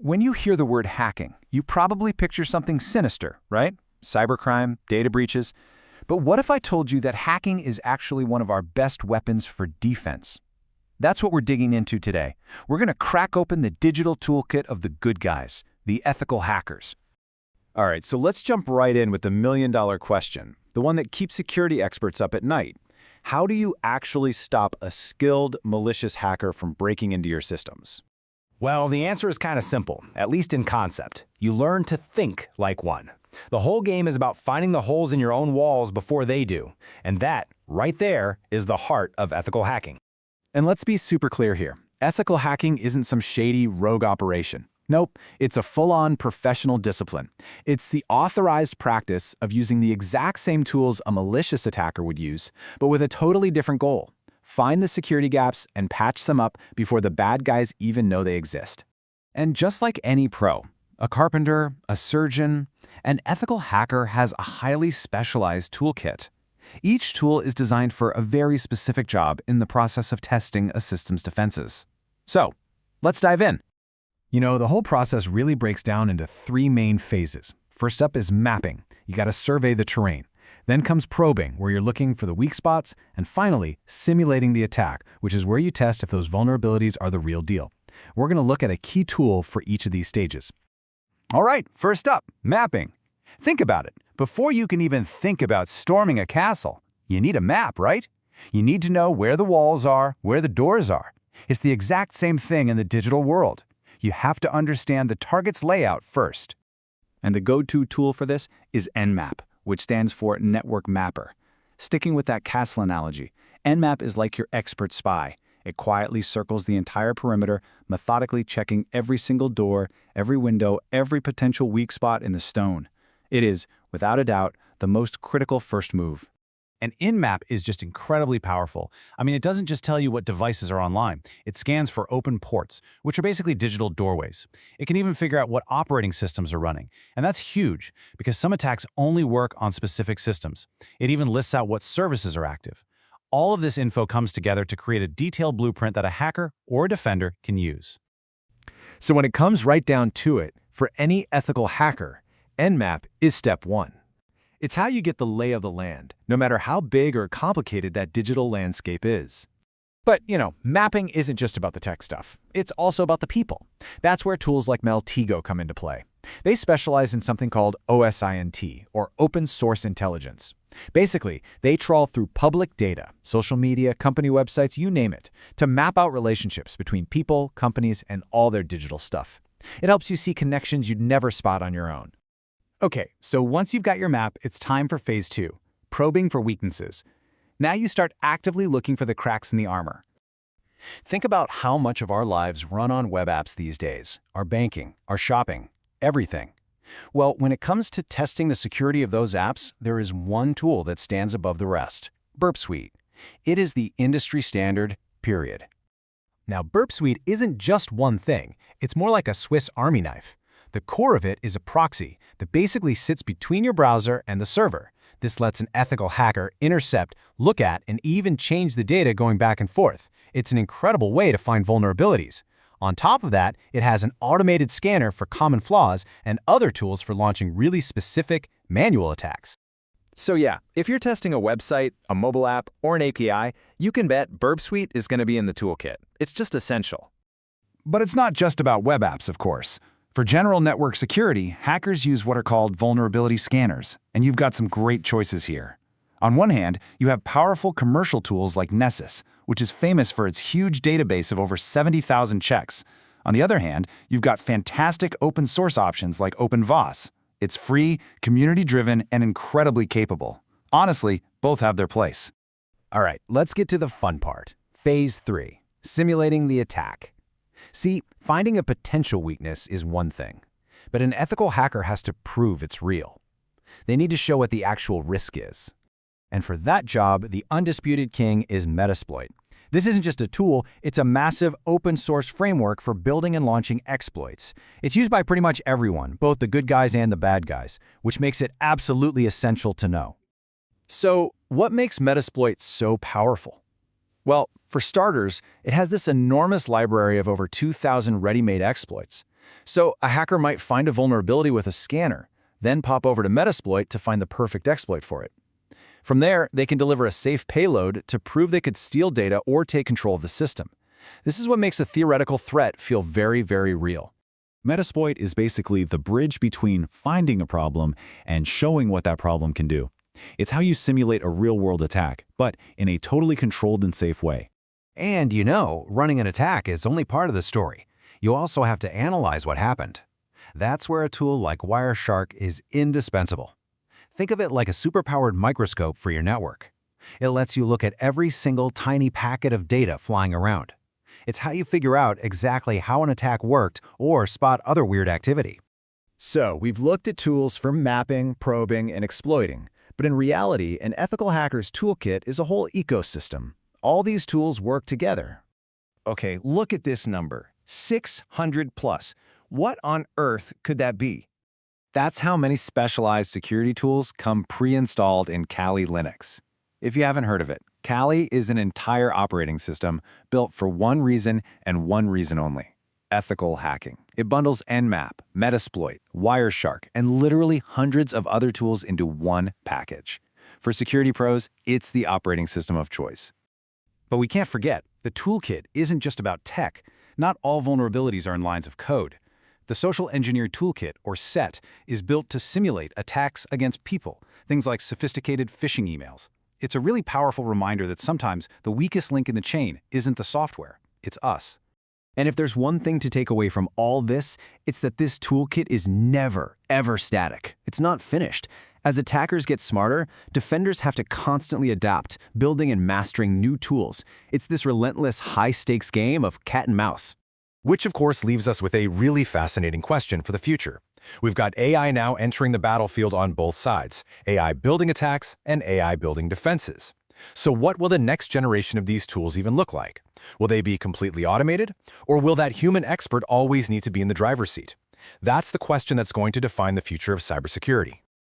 When you hear the word hacking, you probably picture something sinister, right? Cybercrime, data breaches. But what if I told you that hacking is actually one of our best weapons for defense? That's what we're digging into today. We're going to crack open the digital toolkit of the good guys, the ethical hackers. All right, so let's jump right in with the million-dollar question, the one that keeps security experts up at night. How do you actually stop a skilled, malicious hacker from breaking into your systems? Well, the answer is kind of simple, at least in concept. You learn to think like one. The whole game is about finding the holes in your own walls before they do. And that, right there, is the heart of ethical hacking. And let's be super clear here. Ethical hacking isn't some shady rogue operation. Nope, it's a full-on professional discipline. It's the authorized practice of using the exact same tools a malicious attacker would use, but with a totally different goal. Find the security gaps and patch them up before the bad guys even know they exist. And just like any pro, a carpenter, a surgeon, an ethical hacker has a highly specialized toolkit. Each tool is designed for a very specific job in the process of testing a system's defenses. So, let's dive in. You know, the whole process really breaks down into three main phases. First up is mapping. You got to survey the terrain. Then comes probing, where you're looking for the weak spots, and finally, simulating the attack, which is where you test if those vulnerabilities are the real deal. We're going to look at a key tool for each of these stages. All right, first up, mapping. Think about it. Before you can even think about storming a castle, you need a map, right? You need to know where the walls are, where the doors are. It's the exact same thing in the digital world. You have to understand the target's layout first. And the go-to tool for this is Nmap, which stands for Network Mapper. Sticking with that castle analogy, Nmap is like your expert spy. It quietly circles the entire perimeter, methodically checking every single door, every window, every potential weak spot in the stone. It is, without a doubt, the most critical first move. And Nmap is just incredibly powerful. I mean, it doesn't just tell you what devices are online. It scans for open ports, which are basically digital doorways. It can even figure out what operating systems are running. And that's huge, because some attacks only work on specific systems. It even lists out what services are active. All of this info comes together to create a detailed blueprint that a hacker or a defender can use. So when it comes right down to it, for any ethical hacker, Nmap is step one. It's how you get the lay of the land, no matter how big or complicated that digital landscape is. But, mapping isn't just about the tech stuff. It's also about the people. That's where tools like Maltego come into play. They specialize in something called OSINT, or Open Source Intelligence. Basically, they trawl through public data, social media, company websites, you name it, to map out relationships between people, companies, and all their digital stuff. It helps you see connections you'd never spot on your own. Okay, so once you've got your map, it's time for phase two, probing for weaknesses. Now you start actively looking for the cracks in the armor. Think about how much of our lives run on web apps these days, our banking, our shopping, everything. Well, when it comes to testing the security of those apps, there is one tool that stands above the rest, Burp Suite. It is the industry standard, period. Now, Burp Suite isn't just one thing. It's more like a Swiss Army knife. The core of it is a proxy that basically sits between your browser and the server. This lets an ethical hacker intercept, look at, and even change the data going back and forth. It's an incredible way to find vulnerabilities. On top of that, it has an automated scanner for common flaws and other tools for launching really specific manual attacks. So yeah, if you're testing a website, a mobile app, or an API, you can bet Burp Suite is going to be in the toolkit. It's just essential. But it's not just about web apps, of course. For general network security, hackers use what are called vulnerability scanners, and you've got some great choices here. On one hand, you have powerful commercial tools like Nessus, which is famous for its huge database of over 70,000 checks. On the other hand, you've got fantastic open source options like OpenVAS. It's free, community-driven, and incredibly capable. Honestly, both have their place. All right, let's get to the fun part. Phase 3, simulating the attack. See, finding a potential weakness is one thing, but an ethical hacker has to prove it's real. They need to show what the actual risk is. And for that job, the undisputed king is Metasploit. This isn't just a tool, it's a massive open-source framework for building and launching exploits. It's used by pretty much everyone, both the good guys and the bad guys, which makes it absolutely essential to know. So, what makes Metasploit so powerful? Well, for starters, it has this enormous library of over 2,000 ready-made exploits. So a hacker might find a vulnerability with a scanner, then pop over to Metasploit to find the perfect exploit for it. From there, they can deliver a safe payload to prove they could steal data or take control of the system. This is what makes a theoretical threat feel very, very real. Metasploit is basically the bridge between finding a problem and showing what that problem can do. It's how you simulate a real-world attack, but in a totally controlled and safe way. And running an attack is only part of the story. You also have to analyze what happened. That's where a tool like Wireshark is indispensable. Think of it like a superpowered microscope for your network. It lets you look at every single tiny packet of data flying around. It's how you figure out exactly how an attack worked or spot other weird activity. So, we've looked at tools for mapping, probing, and exploiting. But in reality, an ethical hacker's toolkit is a whole ecosystem. All these tools work together. Okay, look at this number. 600 plus. What on earth could that be? That's how many specialized security tools come pre-installed in Kali Linux. If you haven't heard of it, Kali is an entire operating system built for one reason and one reason only: ethical hacking. It bundles Nmap, Metasploit, Wireshark, and literally hundreds of other tools into one package. For security pros, it's the operating system of choice. But we can't forget, the toolkit isn't just about tech. Not all vulnerabilities are in lines of code. The Social Engineer Toolkit, or SET, is built to simulate attacks against people, things like sophisticated phishing emails. It's a really powerful reminder that sometimes the weakest link in the chain isn't the software, it's us. And if there's one thing to take away from all this, it's that this toolkit is never, ever static. It's not finished. As attackers get smarter, defenders have to constantly adapt, building and mastering new tools. It's this relentless, high-stakes game of cat and mouse. Which, of course, leaves us with a really fascinating question for the future. We've got AI now entering the battlefield on both sides, AI building attacks and AI building defenses. So what will the next generation of these tools even look like? Will they be completely automated? Or will that human expert always need to be in the driver's seat? That's the question that's going to define the future of cybersecurity.